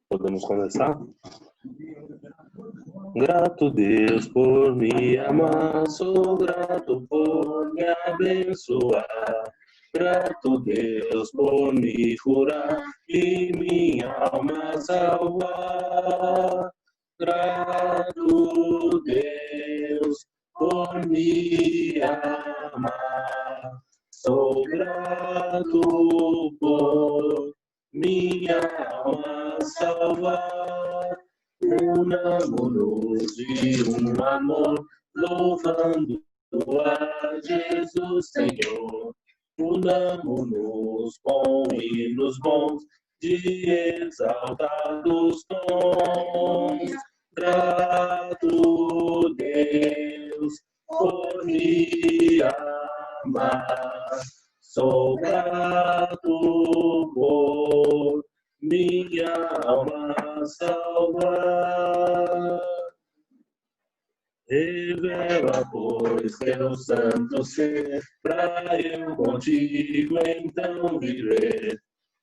Podemos começar? Grato Deus por me amar, sou grato por me abençoar. Grato Deus por me curar e minha alma salvar. Grato Deus por me amar, sou grato por minha alma salvar. Unamos-nos de um amor, louvando a Jesus Senhor. Unamos-nos com hinos bons, de exaltados tons. Grato Deus por me amar, sou grato por minha alma salvar. Revela, pois, teu santo ser, pra eu contigo então viver.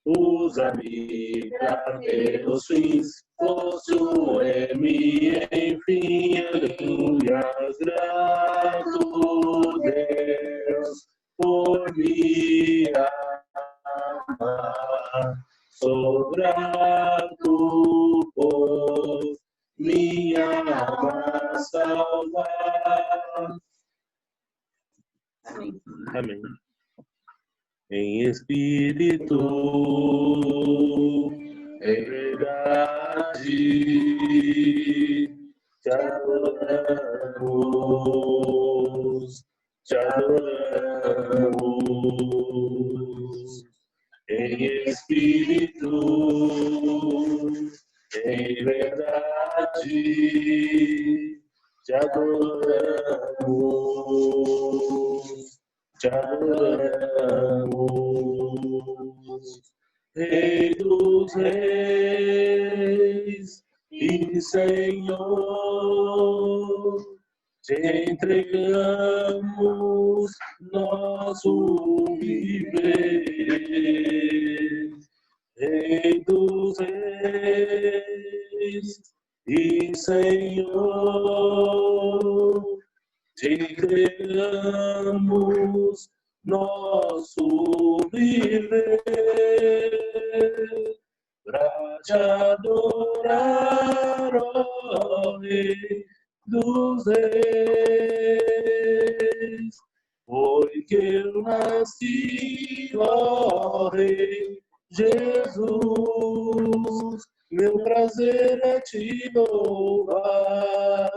Usa-me para teus fins, possui-me, enfim, aleluias. Grato Deus por me amar, sou grato por minha alma salvar. Amém. Em espírito, em verdade, te adoramos, te adoramos. Em espírito, em verdade, te adoramos, te adoramos. Rei dos reis e Senhor, te entregamos nosso viver. Rei dos reis e Senhor, te entregamos nosso viver, pra te adorar, ó Rei dos reis. Foi que eu nasci, ó Rei Jesus. Meu prazer é te louvar,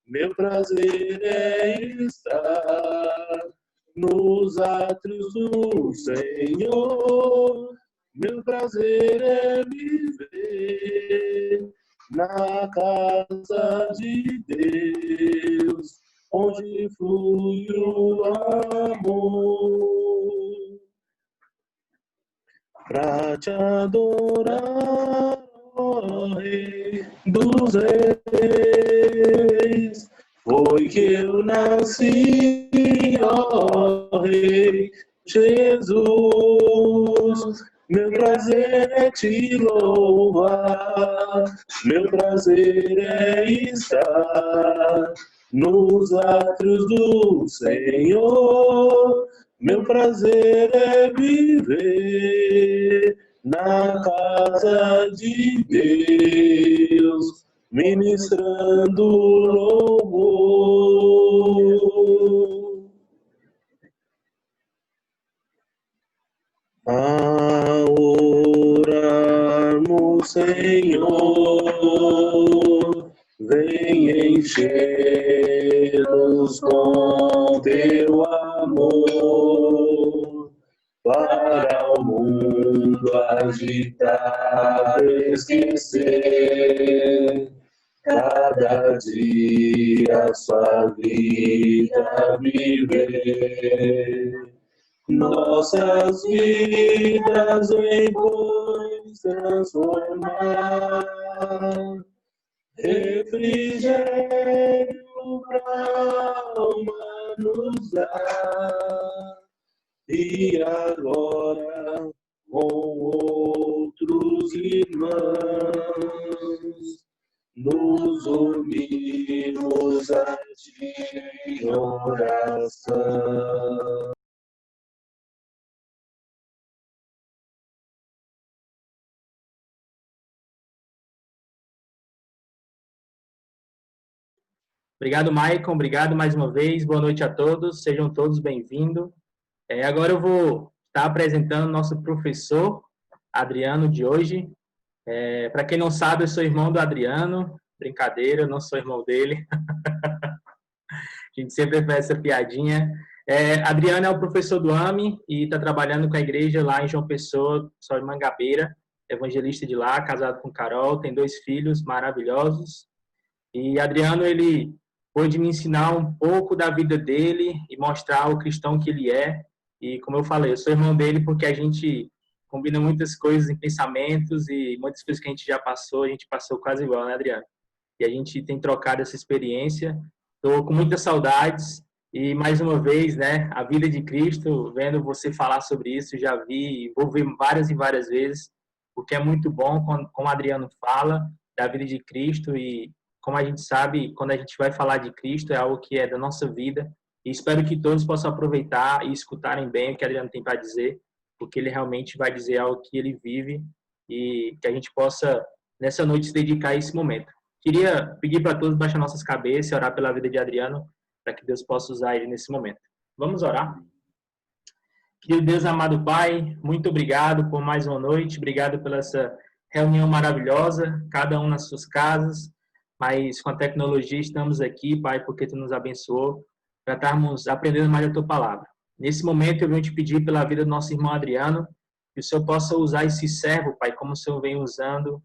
meu prazer é estar nos átrios do Senhor. Meu prazer é viver na casa de Deus, onde flui o amor. Pra te adorar, ó Rei dos reis, foi que eu nasci, ó Rei Jesus. Meu prazer é te louvar, meu prazer é estar nos átrios do Senhor. Meu prazer é viver na casa de Deus, ministrando louvor. A orarmos, Senhor, vem encher-nos com teu amor, para o mundo agitado esquecer, cada dia sua vida viver. Nossas vidas em pois transformar, refrigério pra alma nos dar, e agora com outros irmãos unimos a ti em oração. Obrigado, Maicon. Obrigado mais uma vez. Boa noite a todos. Sejam todos bem-vindos. Agora eu vou estar apresentando nosso professor, Adriano, de hoje. Para quem não sabe, eu sou irmão do Adriano. Brincadeira, eu não sou irmão dele. A gente sempre faz essa piadinha. Adriano é o professor do AME e está trabalhando com a igreja lá em João Pessoa, só de Mangabeira, evangelista de lá, casado com Carol, tem 2 filhos maravilhosos. E Adriano, ele pôde me ensinar um pouco da vida dele e mostrar o cristão que ele é. E como eu falei, eu sou irmão dele porque a gente combina muitas coisas em pensamentos e muitas coisas que a gente já passou, a gente passou quase igual, né, Adriano? E a gente tem trocado essa experiência. Estou com muitas saudades e, mais uma vez, né, a vida de Cristo, vendo você falar sobre isso, já vi e vou ver várias e várias vezes, porque é muito bom, como o Adriano fala, da vida de Cristo e, como a gente sabe, quando a gente vai falar de Cristo, é algo que é da nossa vida. E espero que todos possam aproveitar e escutarem bem o que Adriano tem para dizer, porque ele realmente vai dizer algo que ele vive e que a gente possa, nessa noite, se dedicar a esse momento. Queria pedir para todos baixar nossas cabeças e orar pela vida de Adriano, para que Deus possa usar ele nesse momento. Vamos orar? Querido Deus, amado Pai, muito obrigado por mais uma noite, obrigado pela essa reunião maravilhosa, cada um nas suas casas, mas com a tecnologia estamos aqui, Pai, porque Tu nos abençoou, para estarmos aprendendo mais a Tua palavra. Nesse momento eu venho te pedir pela vida do nosso irmão Adriano, que o Senhor possa usar esse servo, Pai, como o Senhor vem usando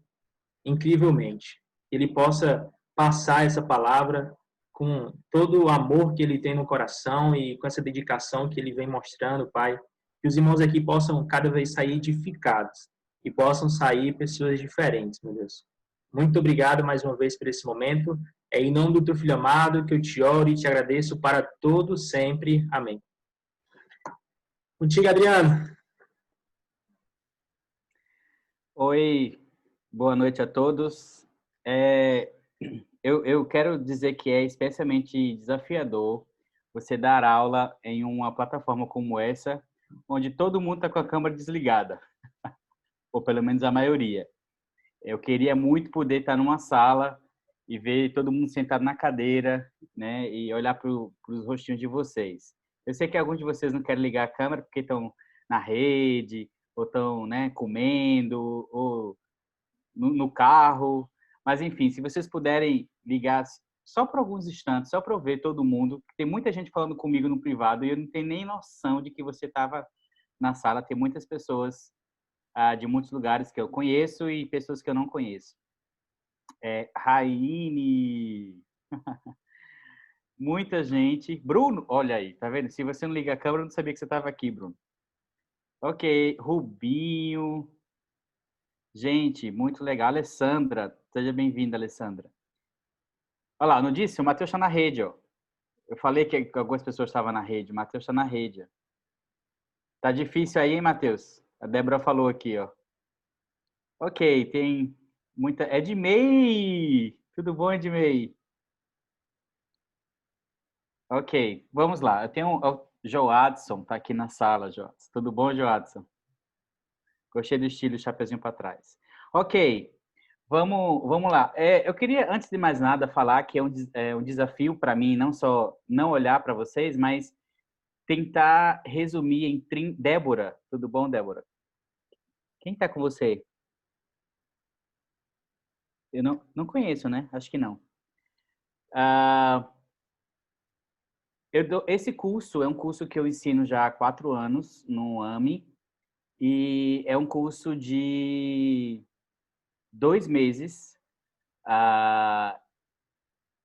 incrivelmente. Que ele possa passar essa palavra com todo o amor que ele tem no coração e com essa dedicação que ele vem mostrando, Pai. Que os irmãos aqui possam cada vez sair edificados e possam sair pessoas diferentes, meu Deus. Muito obrigado mais uma vez por esse momento. É em nome do teu filho amado que eu te oro e te agradeço para todos sempre. Amém. Contigo, Adriano. Oi, boa noite a todos. Eu quero dizer que é especialmente desafiador você dar aula em uma plataforma como essa, onde todo mundo está com a câmera desligada, ou pelo menos a maioria. Eu queria muito poder estar numa sala e ver todo mundo sentado na cadeira, né, e olhar para os rostinhos de vocês. Eu sei que alguns de vocês não querem ligar a câmera porque estão na rede, ou estão, né, comendo, ou no carro. Mas, enfim, se vocês puderem ligar só por alguns instantes, só para eu ver todo mundo. Tem muita gente falando comigo no privado e eu não tenho nem noção de que você estava na sala. Tem muitas pessoas de muitos lugares que eu conheço e pessoas que eu não conheço. Raine, muita gente. Bruno, olha aí, tá vendo? Se você não liga a câmera, eu não sabia que você estava aqui, Bruno. Ok, Rubinho. Gente, muito legal. Alessandra, seja bem-vinda, Alessandra. Olha lá, não disse? O Matheus está na rede, ó. Eu falei que algumas pessoas estavam na rede. O Matheus está na rede. Tá difícil aí, hein, Matheus? A Débora falou aqui, ó. Ok, tem muita... Edmei! Tudo bom, Edmei? Ok, vamos lá. Eu tenho o Joadson, tá aqui na sala, Joadson. Tudo bom, Joadson? Gostei do estilo, chapeuzinho para trás. Ok, vamos lá. Eu queria, antes de mais nada, falar que é um desafio para mim, não só não olhar para vocês, mas tentar resumir em... Débora, tudo bom, Débora? Quem está com você? Eu não conheço, né? Acho que não. Esse curso é um curso que eu ensino já há 4 anos no AME e é um curso de 2 meses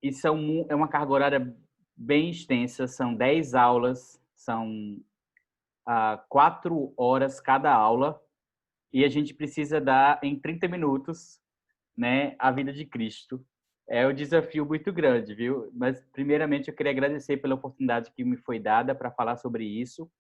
e é uma carga horária bem extensa, são 10 aulas, são 4 horas cada aula e a gente precisa dar em 30 minutos, né, a vida de Cristo. É um desafio muito grande, viu? Mas, primeiramente, eu queria agradecer pela oportunidade que me foi dada para falar sobre isso.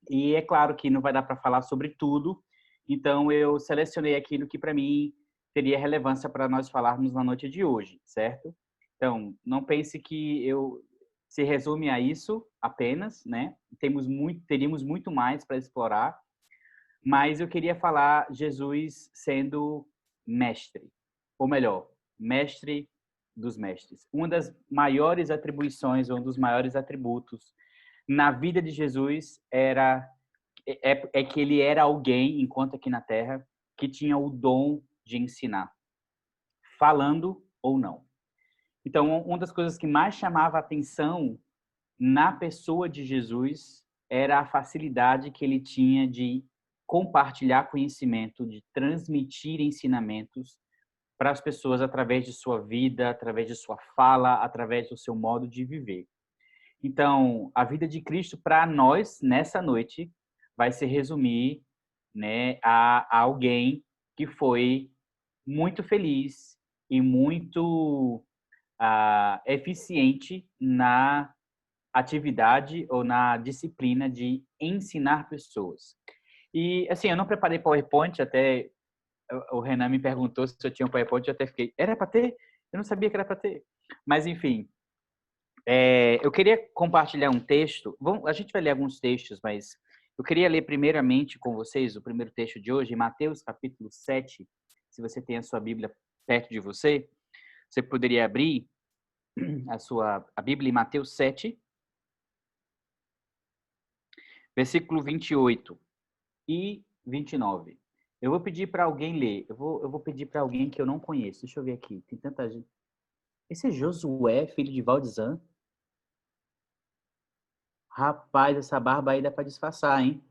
E é claro que não vai dar para falar sobre tudo, então eu selecionei aquilo que, para mim, teria relevância para nós falarmos na noite de hoje, certo? Então, não pense que eu se resume a isso apenas, né? Teríamos muito mais para explorar, mas eu queria falar Jesus sendo mestre, ou melhor, mestre dos mestres. Uma das maiores atribuições, um dos maiores atributos na vida de Jesus é que ele era alguém, enquanto aqui na Terra, que tinha o dom de ensinar, falando ou não. Então, uma das coisas que mais chamava a atenção na pessoa de Jesus era a facilidade que ele tinha de compartilhar conhecimento, de transmitir ensinamentos para as pessoas através de sua vida, através de sua fala, através do seu modo de viver. Então, a vida de Cristo para nós nessa noite vai se resumir, né, a alguém que foi muito feliz e muito eficiente na atividade ou na disciplina de ensinar pessoas. E, assim, eu não preparei PowerPoint, até o Renan me perguntou se eu tinha um PowerPoint, eu até fiquei, era para ter? Eu não sabia que era para ter. Mas, enfim, eu queria compartilhar um texto. A gente vai ler alguns textos, mas eu queria ler primeiramente com vocês o primeiro texto de hoje, em Mateus capítulo 7. Se você tem a sua Bíblia perto de você, você poderia abrir a Bíblia em Mateus 7, versículo 28 e 29. Eu vou pedir para alguém ler. Eu vou pedir para alguém que eu não conheço. Deixa eu ver aqui. Tem tanta gente. Esse é Josué, filho de Valdizan? Rapaz, essa barba aí dá para disfarçar, hein?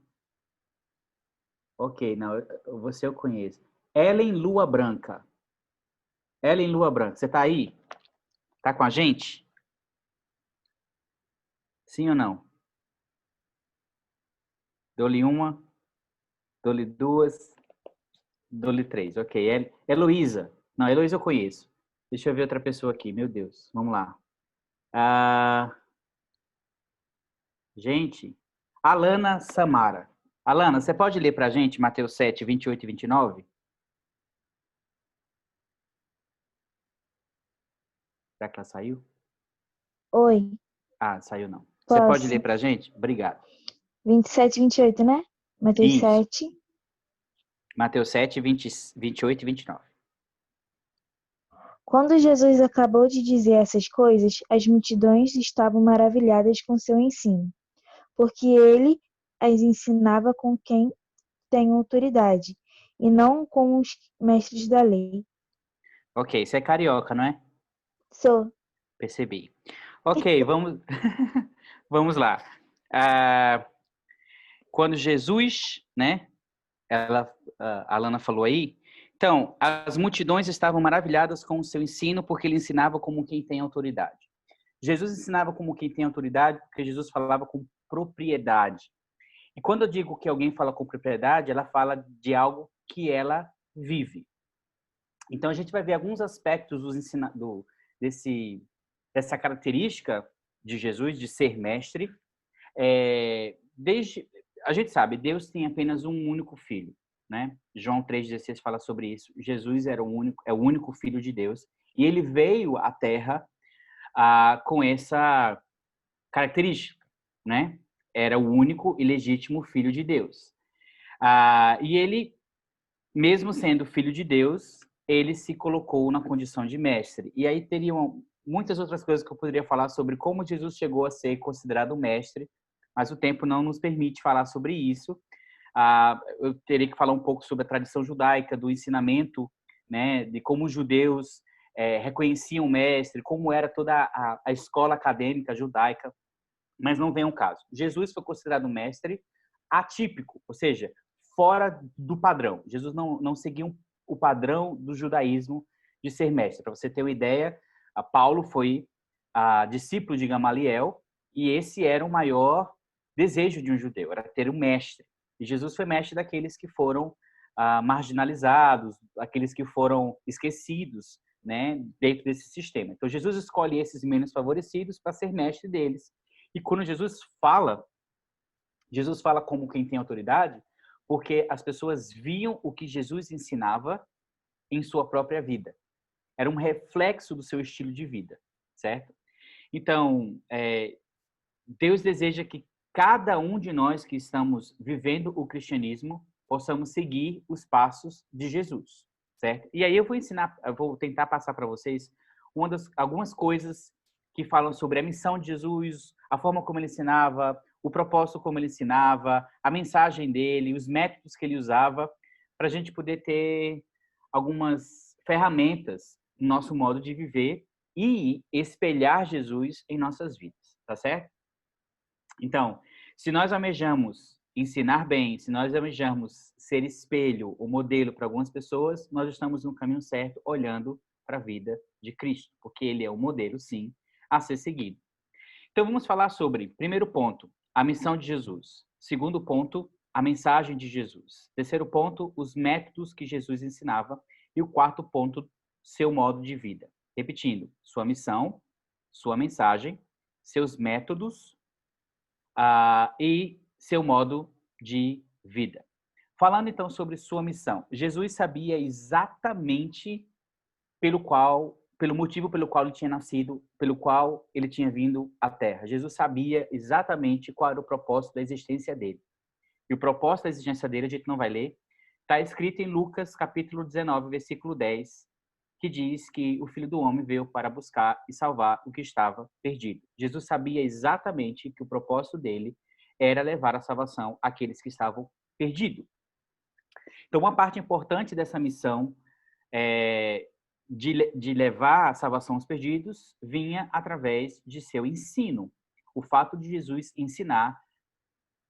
Ok, não, você eu conheço. Ellen Lua Branca. Ellen Lua Branca, você tá aí? Tá com a gente? Sim ou não? Dou-lhe uma, dou-lhe duas, dou-lhe três. Ok, Heloísa. Não, Heloísa eu conheço. Deixa eu ver outra pessoa aqui, meu Deus. Vamos lá. Gente, Alana Samara. Alana, você pode ler para a gente Mateus 7, 28 e 29? Será que ela saiu? Oi, Ah, saiu não. Você pode posso? ler para a gente? Obrigado. 27 e 28, né? Mateus Isso. 7. Mateus 7, 28 e 29. Quando Jesus acabou de dizer essas coisas, as multidões estavam maravilhadas com seu ensino, porque ele as ensinava com quem tem autoridade, e não com os mestres da lei. Ok, você é carioca, não é? Sou. Percebi. Ok, vamos, vamos lá. Quando Jesus, né? A Alana falou aí. Então, as multidões estavam maravilhadas com o seu ensino, porque ele ensinava como quem tem autoridade. Jesus ensinava como quem tem autoridade, porque Jesus falava com propriedade. E quando eu digo que alguém fala com propriedade, ela fala de algo que ela vive. Então, a gente vai ver alguns aspectos dessa característica de Jesus, de ser mestre. A gente sabe, Deus tem apenas um único filho, né? João 3,16 fala sobre isso. Jesus é o único filho de Deus. E ele veio à Terra com essa característica, né? Era o único e legítimo filho de Deus. E ele, mesmo sendo filho de Deus, ele se colocou na condição de mestre. E aí teriam muitas outras coisas que eu poderia falar sobre como Jesus chegou a ser considerado mestre, mas o tempo não nos permite falar sobre isso. Eu teria que falar um pouco sobre a tradição judaica, do ensinamento, né, de como os judeus reconheciam o mestre, como era toda a escola acadêmica judaica, mas não vem ao caso. Jesus foi considerado mestre atípico, ou seja, fora do padrão. Jesus não seguia o padrão do judaísmo de ser mestre. Para você ter uma ideia, Paulo foi discípulo de Gamaliel e esse era o maior desejo de um judeu, era ter um mestre. E Jesus foi mestre daqueles que foram marginalizados, aqueles que foram esquecidos, né, dentro desse sistema. Então, Jesus escolhe esses menos favorecidos para ser mestre deles. E quando Jesus fala como quem tem autoridade, porque as pessoas viam o que Jesus ensinava em sua própria vida. Era um reflexo do seu estilo de vida, certo? Então, Deus deseja que cada um de nós que estamos vivendo o cristianismo possamos seguir os passos de Jesus, certo? E aí eu vou tentar passar para vocês algumas coisas que falam sobre a missão de Jesus, a forma como ele ensinava, o propósito como ele ensinava, a mensagem dele, os métodos que ele usava, para a gente poder ter algumas ferramentas no nosso modo de viver e espelhar Jesus em nossas vidas, tá certo? Então, se nós almejamos ensinar bem, se nós almejamos ser espelho ou modelo para algumas pessoas, nós estamos no caminho certo, olhando para a vida de Cristo, porque ele é o modelo, sim, a ser seguido. Então, vamos falar sobre, primeiro ponto, a missão de Jesus. Segundo ponto, a mensagem de Jesus. Terceiro ponto, os métodos que Jesus ensinava. E o quarto ponto, seu modo de vida. Repetindo, sua missão, sua mensagem, seus métodos e seu modo de vida. Falando então sobre sua missão, Jesus sabia exatamente pelo motivo pelo qual ele tinha nascido, pelo qual ele tinha vindo à Terra. Jesus sabia exatamente qual era o propósito da existência dele. E o propósito da existência dele, a gente não vai ler, está escrito em Lucas capítulo 19, versículo 10, que diz que o Filho do Homem veio para buscar e salvar o que estava perdido. Jesus sabia exatamente que o propósito dele era levar a salvação àqueles que estavam perdidos. Então, uma parte importante dessa missão de levar a salvação aos perdidos vinha através de seu ensino. O fato de Jesus ensinar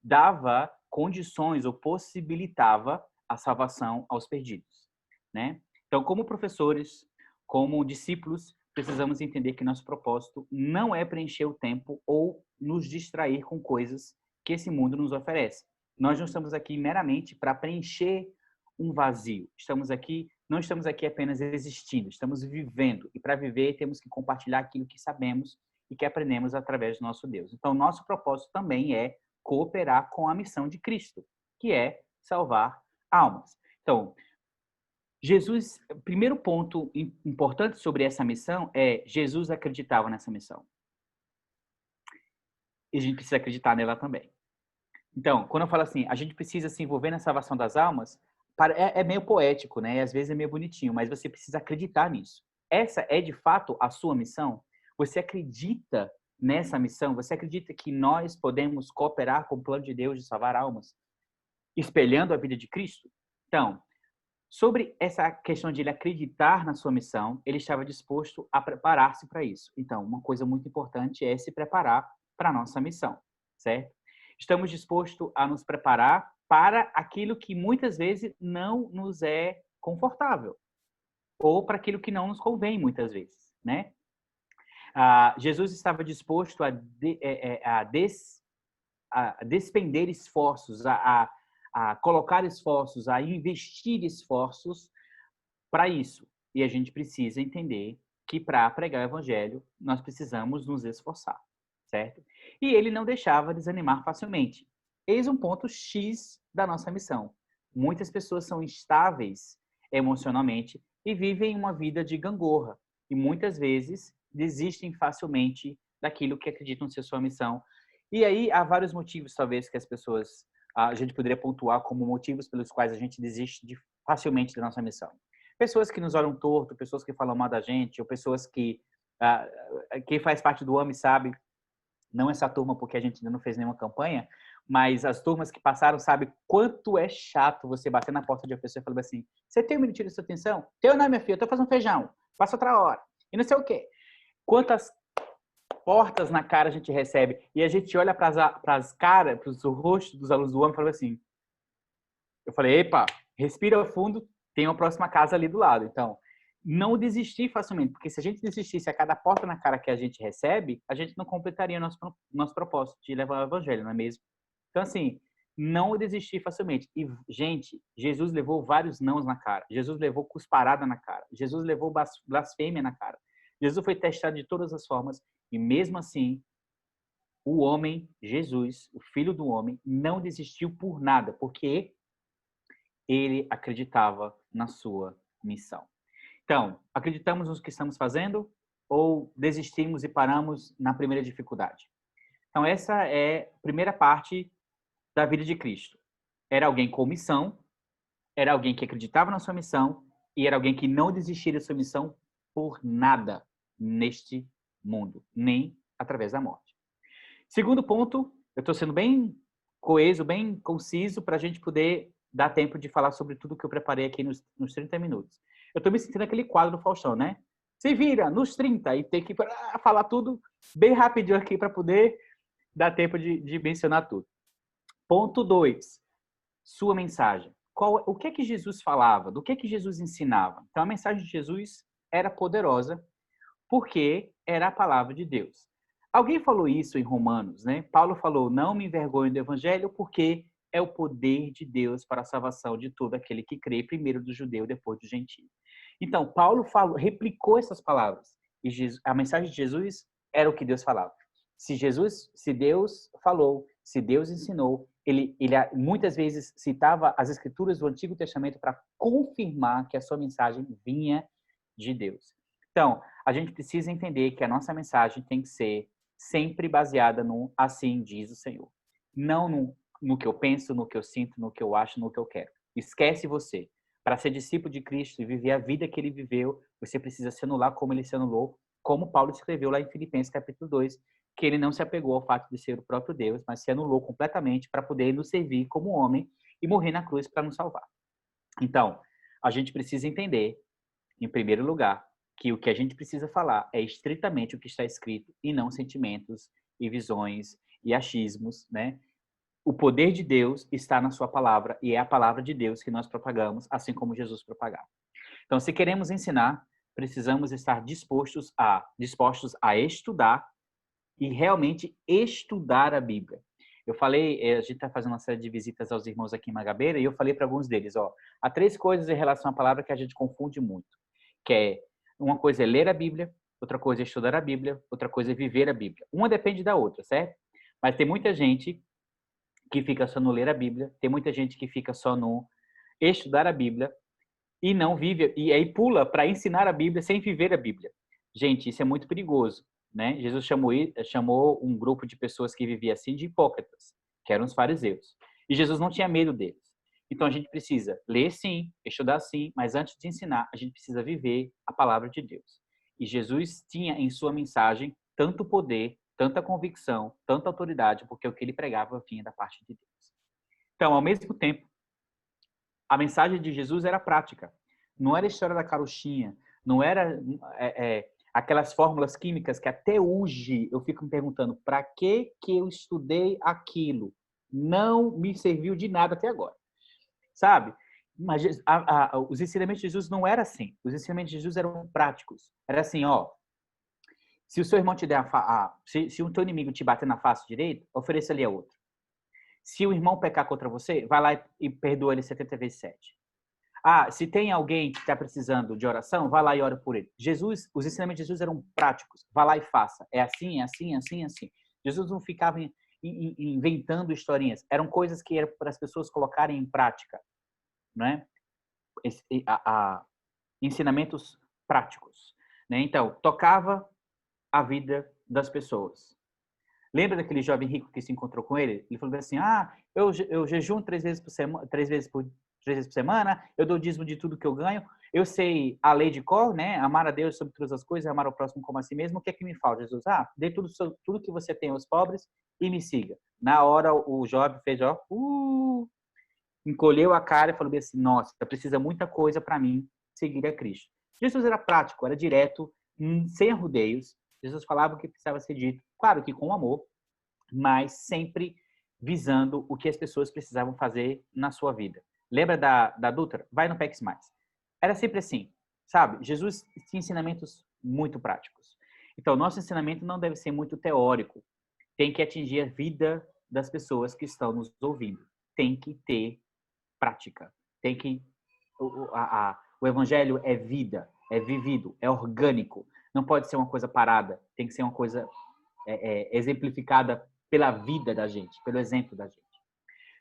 dava condições ou possibilitava a salvação aos perdidos, né? Então, como professores, como discípulos, precisamos entender que nosso propósito não é preencher o tempo ou nos distrair com coisas que esse mundo nos oferece. Nós não estamos aqui meramente para preencher um vazio. Não estamos aqui apenas existindo, estamos vivendo. E para viver, temos que compartilhar aquilo que sabemos e que aprendemos através do nosso Deus. Então, nosso propósito também é cooperar com a missão de Cristo, que é salvar almas. Então, Jesus, primeiro ponto importante sobre essa missão é Jesus acreditava nessa missão. E a gente precisa acreditar nela também. Então, quando eu falo assim, a gente precisa se envolver na salvação das almas, é meio poético, né? E às vezes é meio bonitinho, mas você precisa acreditar nisso. Essa é, de fato, a sua missão? Você acredita nessa missão? Você acredita que nós podemos cooperar com o plano de Deus de salvar almas, espelhando a vida de Cristo? Então, sobre essa questão de ele acreditar na sua missão, ele estava disposto a preparar-se para isso. Então, uma coisa muito importante é se preparar para a nossa missão, certo? Estamos dispostos a nos preparar para aquilo que muitas vezes não nos é confortável, ou para aquilo que não nos convém muitas vezes, né? Jesus estava disposto a despender esforços, a colocar esforços, a investir esforços para isso. E a gente precisa entender que para pregar o evangelho, nós precisamos nos esforçar, certo? E ele não deixava desanimar facilmente. Eis um ponto X da nossa missão. Muitas pessoas são instáveis emocionalmente e vivem uma vida de gangorra. E muitas vezes desistem facilmente daquilo que acreditam ser sua missão. E aí há vários motivos, talvez, que a gente poderia pontuar como motivos pelos quais a gente desiste facilmente da nossa missão. Pessoas que nos olham torto, pessoas que falam mal da gente, ou pessoas que quem faz parte do AME sabe, não essa turma porque a gente ainda não fez nenhuma campanha, mas as turmas que passaram sabem quanto é chato você bater na porta de uma pessoa e falar assim, você tem um minutinho de sua atenção? Tenho não, minha filha, eu tô fazendo feijão, passa outra hora. E não sei o quê. Quantas portas na cara a gente recebe e a gente olha para as caras, para os rostos dos alunos do AME e fala assim, eu falei, epa, respira fundo, tem uma próxima casa ali do lado. Então, não desistir facilmente, porque se a gente desistisse a cada porta na cara que a gente recebe, a gente não completaria nosso propósito de levar o evangelho, não é mesmo? Então, assim, não desistir facilmente. E, gente, Jesus levou vários nãos na cara. Jesus levou cusparada na cara. Jesus levou blasfêmia na cara. Jesus foi testado de todas as formas e, mesmo assim, o homem, Jesus, o Filho do Homem, não desistiu por nada, porque ele acreditava na sua missão. Então, acreditamos no que estamos fazendo ou desistimos e paramos na primeira dificuldade? Então, essa é a primeira parte da vida de Cristo. Era alguém com missão, era alguém que acreditava na sua missão e era alguém que não desistia da sua missão por nada neste mundo, nem através da morte. Segundo ponto, eu estou sendo bem coeso, bem conciso para a gente poder dar tempo de falar sobre tudo que eu preparei aqui nos 30 minutos. Eu estou me sentindo aquele quadro do Faustão, né? Se vira nos 30 e tem que falar tudo bem rapidinho aqui para poder dar tempo de mencionar tudo. Ponto 2, sua mensagem. O que é que Jesus falava? Do que é que Jesus ensinava? Então, a mensagem de Jesus era poderosa porque era a palavra de Deus. Alguém falou isso em Romanos, né? Paulo falou, não me envergonho do evangelho porque é o poder de Deus para a salvação de todo aquele que crê, primeiro do judeu, depois do gentio. Então, Paulo replicou essas palavras. E a mensagem de Jesus era o que Deus falava. Se Deus falou, se Deus ensinou, ele muitas vezes citava as escrituras do Antigo Testamento para confirmar que a sua mensagem vinha de Deus. Então, a gente precisa entender que a nossa mensagem tem que ser sempre baseada no assim diz o Senhor. Não no que eu penso, no que eu sinto, no que eu acho, no que eu quero. Esquece você. Para ser discípulo de Cristo e viver a vida que ele viveu, você precisa se anular como ele se anulou, como Paulo escreveu lá em Filipenses capítulo 2, que ele não se apegou ao fato de ser o próprio Deus, mas se anulou completamente para poder nos servir como homem e morrer na cruz para nos salvar. Então, a gente precisa entender, em primeiro lugar, que o que a gente precisa falar é estritamente o que está escrito e não sentimentos e visões e achismos, né? O poder de Deus está na sua palavra e é a palavra de Deus que nós propagamos, assim como Jesus propagava. Então, se queremos ensinar, precisamos estar dispostos a estudar e realmente estudar a Bíblia. Eu falei, a gente está fazendo uma série de visitas aos irmãos aqui em Magabeira e eu falei para alguns deles, há 3 coisas em relação à palavra que a gente confunde muito, que é, uma coisa é ler a Bíblia, outra coisa é estudar a Bíblia, outra coisa é viver a Bíblia. Uma depende da outra, certo? Mas tem muita gente que fica só no ler a Bíblia, tem muita gente que fica só no estudar a Bíblia e não vive, e aí pula para ensinar a Bíblia sem viver a Bíblia. Gente, isso é muito perigoso, né? Jesus chamou um grupo de pessoas que vivia assim de hipócritas, que eram os fariseus. E Jesus não tinha medo deles. Então a gente precisa ler sim, estudar sim, mas antes de ensinar, a gente precisa viver a palavra de Deus. E Jesus tinha em sua mensagem tanto poder, tanta convicção, tanta autoridade, porque o que ele pregava vinha da parte de Deus. Então, ao mesmo tempo, a mensagem de Jesus era prática. Não era a história da carochinha, não era aquelas fórmulas químicas que até hoje eu fico me perguntando para que eu estudei aquilo? Não me serviu de nada até agora. Sabe? Mas os ensinamentos de Jesus não eram assim. Os ensinamentos de Jesus eram práticos. Era assim, se o seu irmão te der se o teu inimigo te bater na face direita, ofereça ali a outra. Se o irmão pecar contra você, vai lá e perdoa ele 70 vezes 7. Se tem alguém que está precisando de oração, vai lá e ora por ele. Os ensinamentos de Jesus eram práticos. Vai lá e faça. É assim, é assim, é assim, é assim. Jesus não ficava inventando historinhas. Eram coisas que eram para as pessoas colocarem em prática, não é? Ensinamentos práticos, né? Então, tocava a vida das pessoas. Lembra daquele jovem rico que se encontrou com ele? Ele falou assim, eu jejuo 3 vezes por semana, eu dou dízimo de tudo que eu ganho, eu sei a lei de cor, né? Amar a Deus sobre todas as coisas, amar ao próximo como a si mesmo. O que é que me falta, Jesus? Dê tudo que você tem aos pobres e me siga. Na hora, o jovem fez, encolheu a cara e falou assim, nossa, precisa muita coisa para mim seguir a Cristo. Jesus era prático, era direto, sem rodeios. Jesus falava o que precisava ser dito, claro que com amor, mas sempre visando o que as pessoas precisavam fazer na sua vida. Lembra da adúltera? Vai no Pex Mais. Era sempre assim, sabe? Jesus tinha ensinamentos muito práticos. Então, nosso ensinamento não deve ser muito teórico. Tem que atingir a vida das pessoas que estão nos ouvindo. Tem que ter prática. Tem que... O evangelho é vida, é vivido, é orgânico. Não pode ser uma coisa parada. Tem que ser uma coisa exemplificada pela vida da gente, pelo exemplo da gente.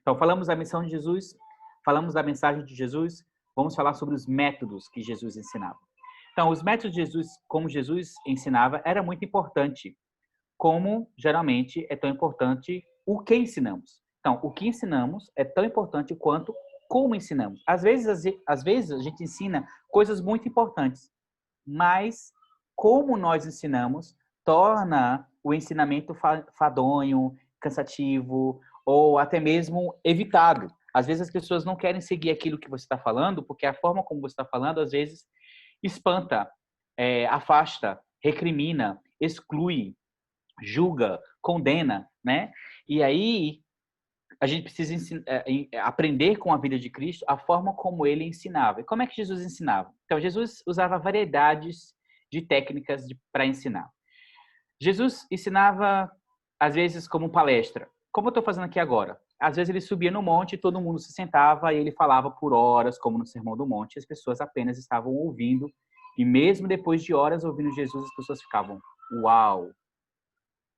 Então, falamos da missão de Jesus, falamos da mensagem de Jesus, vamos falar sobre os métodos que Jesus ensinava. Então, os métodos de Jesus, como Jesus ensinava, era muito importante. Como, geralmente, é tão importante o que ensinamos. Então, o que ensinamos é tão importante quanto como ensinamos. Às vezes a gente ensina coisas muito importantes, mas como nós ensinamos torna o ensinamento fadonho, cansativo ou até mesmo evitado. Às vezes as pessoas não querem seguir aquilo que você está falando, porque a forma como você está falando, às vezes, espanta, afasta, recrimina, exclui, julga, condena, né? E aí a gente precisa aprender com a vida de Cristo a forma como ele ensinava. E como é que Jesus ensinava? Então, Jesus usava variedades de técnicas para ensinar. Jesus ensinava, às vezes, como palestra. Como eu estou fazendo aqui agora. Às vezes ele subia no monte e todo mundo se sentava e ele falava por horas, como no Sermão do Monte. E as pessoas apenas estavam ouvindo. E mesmo depois de horas ouvindo Jesus, as pessoas ficavam, uau!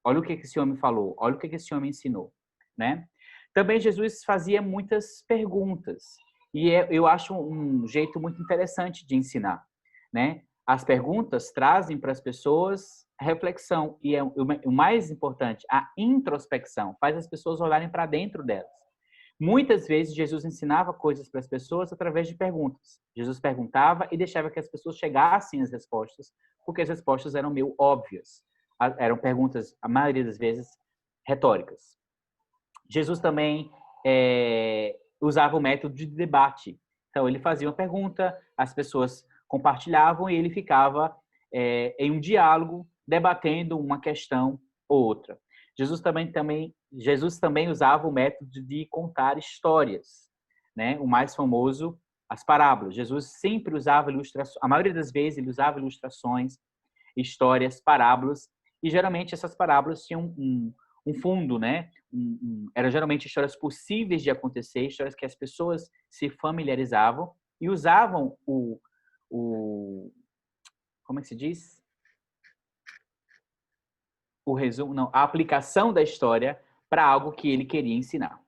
Olha o que esse homem falou. Olha o que esse homem ensinou, né? Também Jesus fazia muitas perguntas. E eu acho um jeito muito interessante de ensinar, né? As perguntas trazem para as pessoas reflexão. E o mais importante, a introspecção. Faz as pessoas olharem para dentro delas. Muitas vezes, Jesus ensinava coisas para as pessoas através de perguntas. Jesus perguntava e deixava que as pessoas chegassem às respostas, porque as respostas eram meio óbvias. Eram perguntas, a maioria das vezes, retóricas. Jesus também usava o método de debate. Então, ele fazia uma pergunta, as pessoas compartilhavam e ele ficava em um diálogo, debatendo uma questão ou outra. Jesus também usava o método de contar histórias, né? O mais famoso, as parábolas. Jesus sempre usava ilustrações, a maioria das vezes ele usava ilustrações, histórias, parábolas, e geralmente essas parábolas tinham um fundo, né? Eram geralmente histórias possíveis de acontecer, histórias que as pessoas se familiarizavam e usavam como é que se diz? O resumo, não, a aplicação da história para algo que ele queria ensinar.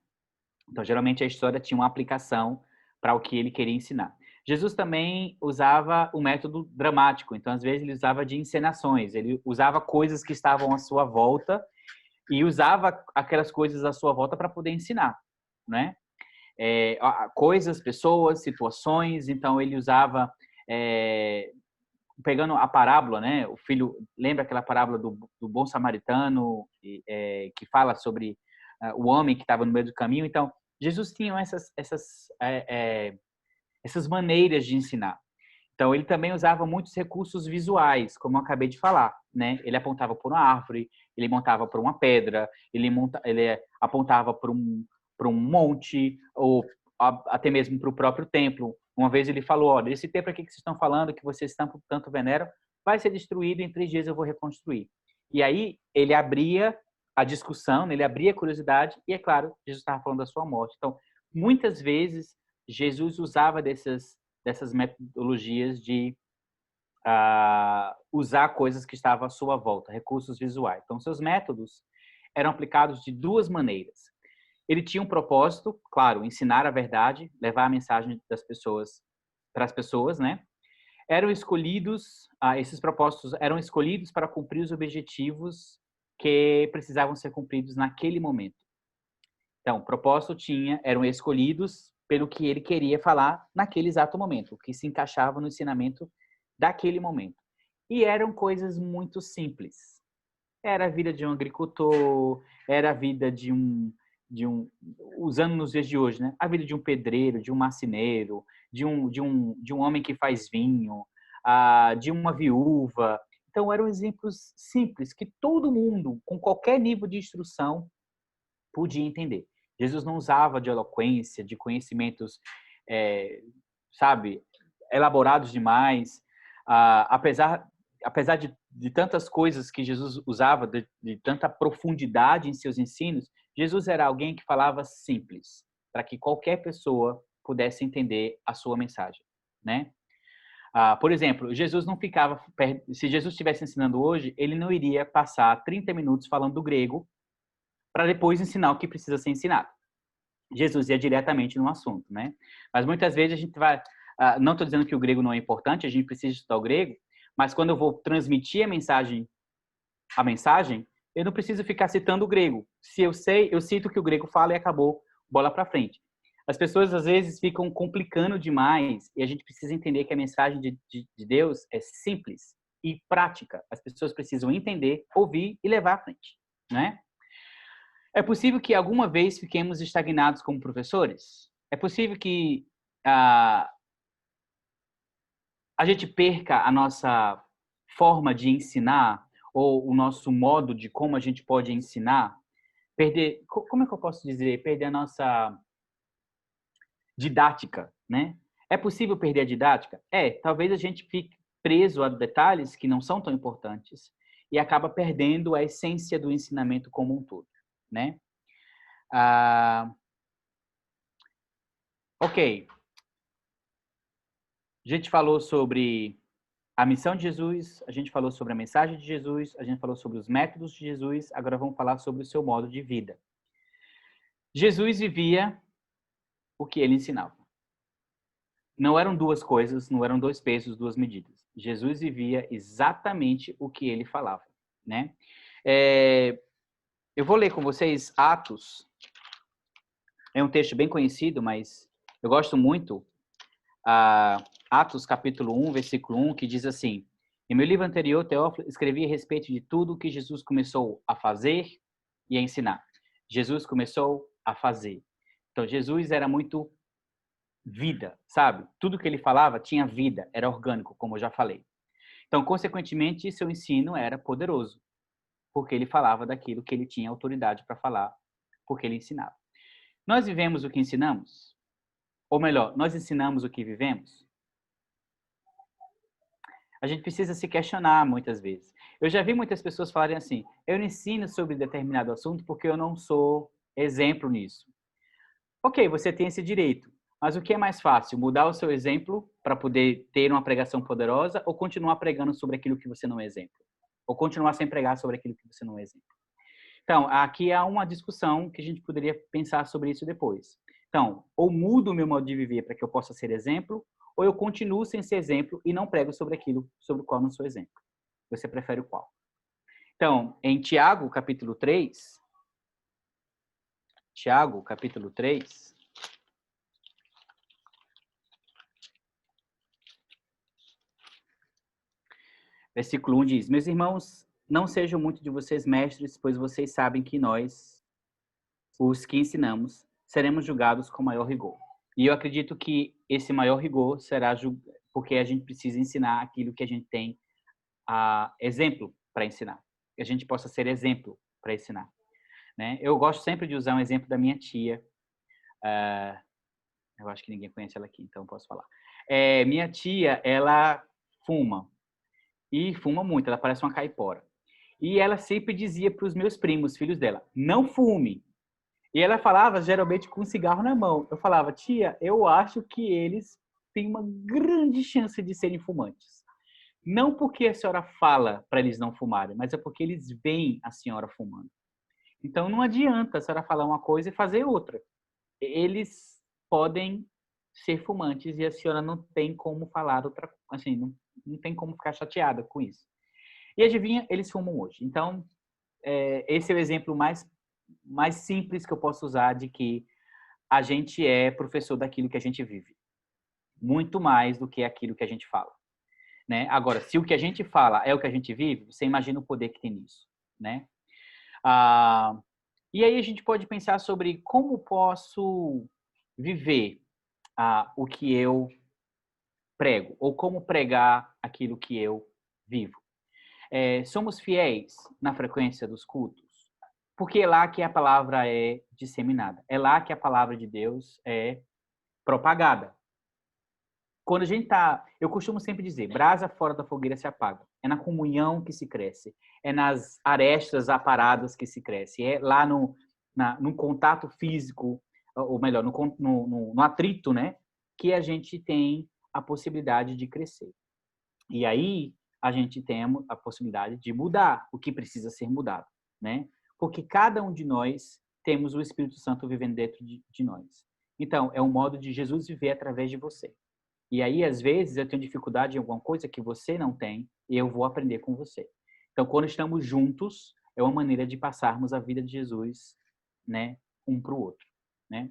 Então, geralmente a história tinha uma aplicação para o que ele queria ensinar. Jesus também usava o método dramático, então às vezes ele usava de encenações, ele usava coisas que estavam à sua volta e usava aquelas coisas à sua volta para poder ensinar, né? Coisas, pessoas, situações. Então ele usava, pegando a parábola, né? O filho, lembra aquela parábola do bom samaritano que fala sobre o homem que estava no meio do caminho? Então Jesus tinha essas maneiras de ensinar. Então, ele também usava muitos recursos visuais, como eu acabei de falar, né? Ele apontava por uma árvore, ele montava por uma pedra, ele apontava por um monte, ou até mesmo para o próprio templo. Uma vez ele falou, olha, esse templo aqui que vocês estão falando, que vocês tanto veneram, vai ser destruído, em 3 dias eu vou reconstruir. E aí, ele abria a discussão, ele abria a curiosidade, e é claro, Jesus estava falando da sua morte. Então, muitas vezes, Jesus usava dessas metodologias de usar coisas que estavam à sua volta, recursos visuais. Então, seus métodos eram aplicados de 2 maneiras. Ele tinha um propósito, claro, ensinar a verdade, levar a mensagem das pessoas para as pessoas, né? Esses propósitos eram escolhidos para cumprir os objetivos que precisavam ser cumpridos naquele momento. Então, o propósito eram escolhidos pelo que ele queria falar naquele exato momento, que se encaixava no ensinamento daquele momento. E eram coisas muito simples. Era a vida de um agricultor, era a vida usando nos dias de hoje, né? A vida de um pedreiro, de um marceneiro, de um homem que faz vinho, de uma viúva. Então, eram exemplos simples que todo mundo, com qualquer nível de instrução, podia entender. Jesus não usava de eloquência, de conhecimentos, elaborados demais. Apesar de tantas coisas que Jesus usava, de tanta profundidade em seus ensinos, Jesus era alguém que falava simples, para que qualquer pessoa pudesse entender a sua mensagem, né? Por exemplo, Jesus não ficava... Se Jesus estivesse ensinando hoje, ele não iria passar 30 minutos falando do grego para depois ensinar o que precisa ser ensinado. Jesus ia diretamente no assunto, né? Mas muitas vezes a gente vai... não estou dizendo que o grego não é importante, a gente precisa estudar o grego, Mas quando eu vou transmitir a mensagem, eu não preciso ficar citando o grego. Se eu sei, eu cito o que o grego fala e acabou, bola para frente. As pessoas, às vezes, ficam complicando demais e a gente precisa entender que a mensagem de Deus é simples e prática. As pessoas precisam entender, ouvir e levar à frente, né? É possível que alguma vez fiquemos estagnados como professores? É possível que a gente perca a nossa forma de ensinar ou o nosso modo de como a gente pode ensinar? Perder, como é que eu posso dizer? Perder a nossa didática, né? É possível perder a didática? Talvez a gente fique preso a detalhes que não são tão importantes e acaba perdendo a essência do ensinamento como um todo, né? Ok. A gente falou sobre a missão de Jesus, a gente falou sobre a mensagem de Jesus, a gente falou sobre os métodos de Jesus, agora vamos falar sobre o seu modo de vida. Jesus vivia o que ele ensinava. Não eram duas coisas, não eram dois pesos, duas medidas. Jesus vivia exatamente o que ele falava, né? Eu vou ler com vocês Atos. É um texto bem conhecido, mas eu gosto muito. Atos, capítulo 1, versículo 1, que diz assim: em meu livro anterior, Teófilo, escrevi a respeito de tudo que Jesus começou a fazer e a ensinar. Jesus começou a fazer. Então, Jesus era muito vida, sabe? Tudo que ele falava tinha vida, era orgânico, como eu já falei. Então, consequentemente, seu ensino era poderoso, porque ele falava daquilo que ele tinha autoridade para falar, porque ele ensinava. Nós vivemos o que ensinamos? Ou melhor, nós ensinamos o que vivemos? A gente precisa se questionar muitas vezes. Eu já vi muitas pessoas falarem assim: eu não ensino sobre determinado assunto porque eu não sou exemplo nisso. Ok, você tem esse direito. Mas o que é mais fácil? Mudar o seu exemplo para poder ter uma pregação poderosa ou continuar pregando sobre aquilo que você não é exemplo? Ou continuar sem pregar sobre aquilo que você não é exemplo? Então, aqui há uma discussão que a gente poderia pensar sobre isso depois. Então, ou mudo o meu modo de viver para que eu possa ser exemplo, ou eu continuo sem ser exemplo e não prego sobre aquilo sobre o qual não sou exemplo. Você prefere o qual? Então, em Tiago, capítulo 3, versículo 1 diz: meus irmãos, não sejam muito de vocês mestres, pois vocês sabem que nós, os que ensinamos, seremos julgados com maior rigor. E eu acredito que esse maior rigor será porque a gente precisa ensinar aquilo que a gente tem exemplo para ensinar. Que a gente possa ser exemplo para ensinar, né? Eu gosto sempre de usar um exemplo da minha tia. Eu acho que ninguém conhece ela aqui, então posso falar. Minha tia, ela fuma. E fuma muito, ela parece uma caipora. E ela sempre dizia para os meus primos, filhos dela, não fume. E ela falava geralmente com um cigarro na mão. Eu falava: tia, eu acho que eles têm uma grande chance de serem fumantes. Não porque a senhora fala para eles não fumarem, mas é porque eles veem a senhora fumando. Então não adianta a senhora falar uma coisa e fazer outra. Eles podem ser fumantes e a senhora não tem como falar outra coisa. Assim, não tem como ficar chateada com isso. E adivinha, eles fumam hoje. Então, esse é o exemplo mais simples que eu posso usar de que a gente é professor daquilo que a gente vive. Muito mais do que aquilo que a gente fala, né? Agora, se o que a gente fala é o que a gente vive, você imagina o poder que tem nisso, né? E aí a gente pode pensar sobre como posso viver o que eu prego, ou como pregar aquilo que eu vivo. Somos fiéis na frequência dos cultos, porque é lá que a palavra é disseminada, é lá que a palavra de Deus é propagada. Quando a gente eu costumo sempre dizer, brasa fora da fogueira se apaga. É na comunhão que se cresce, é nas arestas aparadas que se cresce, é lá no contato físico, ou melhor, no atrito, né, que a gente tem a possibilidade de crescer. E aí a gente tem a possibilidade de mudar o que precisa ser mudado, né? Porque cada um de nós temos o Espírito Santo vivendo dentro de nós. Então, é um modo de Jesus viver através de você. E aí, às vezes, eu tenho dificuldade em alguma coisa que você não tem e eu vou aprender com você. Então, quando estamos juntos, é uma maneira de passarmos a vida de Jesus, né, um para o outro, né?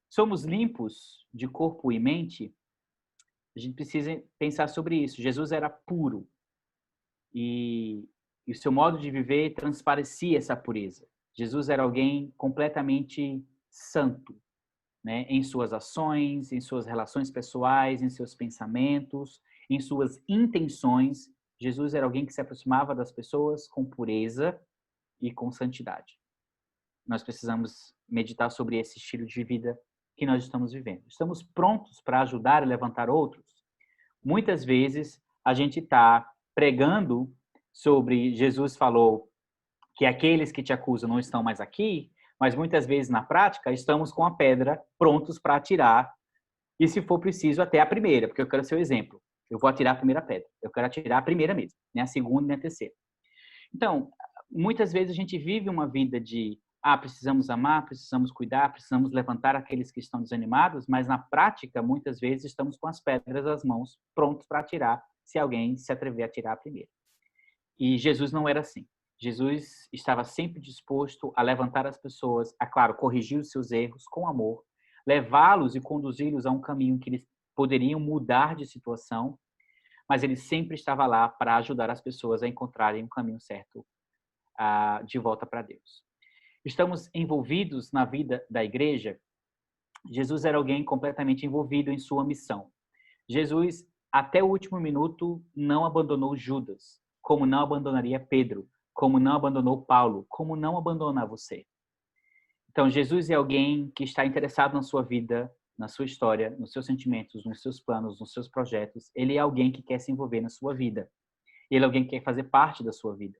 Somos limpos de corpo e mente, a gente precisa pensar sobre isso. Jesus era puro e o seu modo de viver transparecia essa pureza. Jesus era alguém completamente santo, né? Em suas ações, em suas relações pessoais, em seus pensamentos, em suas intenções. Jesus era alguém que se aproximava das pessoas com pureza e com santidade. Nós precisamos meditar sobre esse estilo de vida que nós estamos vivendo. Estamos prontos para ajudar e levantar outros? Muitas vezes a gente está pregando sobre Jesus falou que aqueles que te acusam não estão mais aqui, mas muitas vezes na prática estamos com a pedra prontos para atirar e se for preciso até a primeira, porque eu quero ser o exemplo. Eu vou atirar a primeira pedra. Eu quero atirar a primeira mesmo, nem a segunda nem a terceira. Então, muitas vezes a gente vive uma vida de precisamos amar, precisamos cuidar, precisamos levantar aqueles que estão desanimados, mas na prática, muitas vezes estamos com as pedras nas mãos, prontos para atirar, se alguém se atrever a atirar primeiro. E Jesus não era assim. Jesus estava sempre disposto a levantar as pessoas, a, claro, corrigir os seus erros com amor, levá-los e conduzi-los a um caminho que eles poderiam mudar de situação, mas ele sempre estava lá para ajudar as pessoas a encontrarem um caminho certo de volta para Deus. Estamos envolvidos na vida da igreja. Jesus era alguém completamente envolvido em sua missão. Jesus, até o último minuto, não abandonou Judas, como não abandonaria Pedro, como não abandonou Paulo, como não abandona você. Então, Jesus é alguém que está interessado na sua vida, na sua história, nos seus sentimentos, nos seus planos, nos seus projetos. Ele é alguém que quer se envolver na sua vida. Ele é alguém que quer fazer parte da sua vida.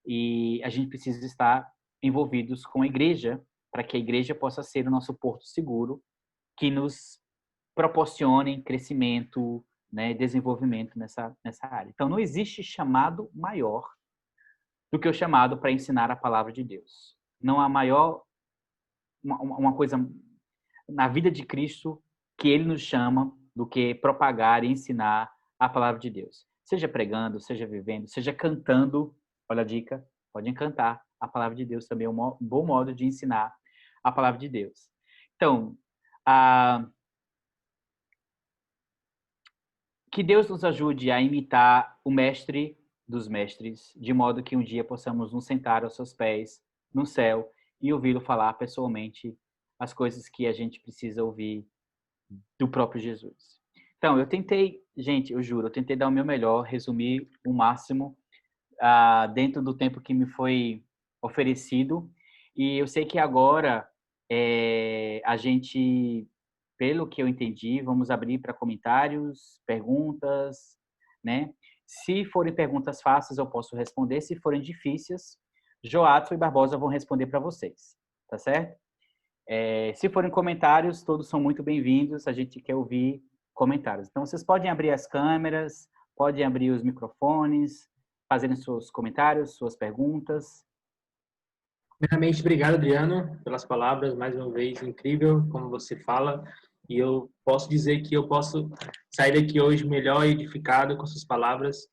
E a gente precisa estar envolvidos com a igreja, para que a igreja possa ser o nosso porto seguro, que nos proporcione crescimento, né, desenvolvimento nessa área. Então, não existe chamado maior do que o chamado para ensinar a palavra de Deus. Não há maior uma coisa na vida de Cristo que ele nos chama do que propagar e ensinar a palavra de Deus. Seja pregando, seja vivendo, seja cantando. Olha a dica, podem cantar. A palavra de Deus também é um bom modo de ensinar a palavra de Deus. Então, que Deus nos ajude a imitar o mestre dos mestres, de modo que um dia possamos nos sentar aos seus pés no céu e ouvi-lo falar pessoalmente as coisas que a gente precisa ouvir do próprio Jesus. Então, eu tentei, gente, eu juro, eu tentei dar o meu melhor, resumir o máximo dentro do tempo que me foi oferecido. E eu sei que agora a gente, pelo que eu entendi, vamos abrir para comentários, perguntas, né? Se forem perguntas fáceis, eu posso responder. Se forem difíceis, Joato e Barbosa vão responder para vocês, tá certo? Se forem comentários, todos são muito bem-vindos. A gente quer ouvir comentários. Então, vocês podem abrir as câmeras, podem abrir os microfones, fazerem seus comentários, suas perguntas. Primeiramente, obrigado, Adriano, pelas palavras, mais uma vez, incrível como você fala, e eu posso dizer que eu posso sair daqui hoje melhor edificado com suas palavras.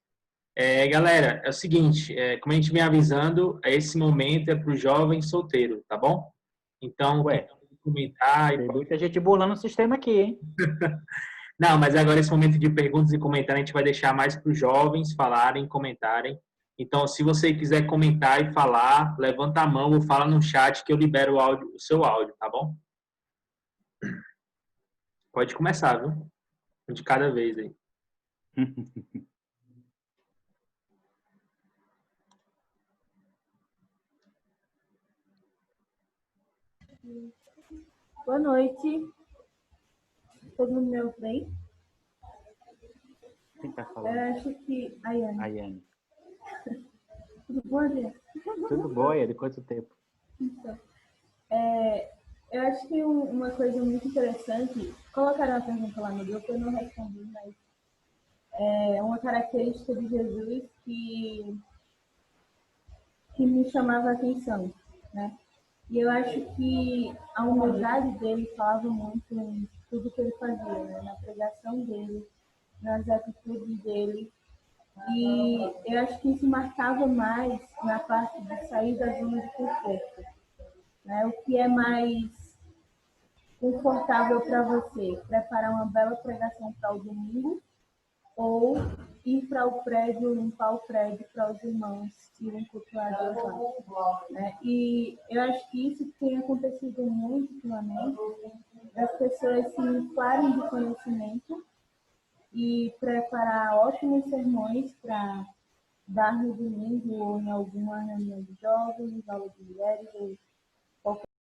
Galera, é o seguinte, como a gente vem avisando, esse momento é para o jovem solteiro, tá bom? Então, Ué, comentar... tem muita gente burlando o sistema aqui, hein? Não, mas agora esse momento de perguntas e comentários a gente vai deixar mais para os jovens falarem, comentarem. Então, se você quiser comentar e falar, levanta a mão ou fala no chat que eu libero o seu áudio, tá bom? Pode começar, viu? Um de cada vez aí. Boa noite. Todo mundo me ouve bem? Quem tá Eu falando? acho que... Ayane. Ayane. Tudo bom, Adriana? Tudo bom, Ayane? Quanto tempo? Então, eu acho que uma coisa muito interessante... Colocaram uma pergunta lá no grupo, eu não respondi, mas... É uma característica de Jesus que me chamava a atenção, né? E eu acho que a humildade dele falava muito tudo que ele fazia, né? Na pregação dele, nas atitudes dele. E eu acho que isso marcava mais na parte de sair da zona de conforto, né? O que é mais confortável para você? Preparar uma bela pregação para o domingo ou ir para o prédio, limpar o prédio para os irmãos irem cultuar Deus lá, né? E eu acho que isso tem acontecido muito ultimamente, das pessoas se inflarem de conhecimento e preparar ótimos sermões para dar no domingo ou em alguma reunião de jovens, aula de mulheres, ou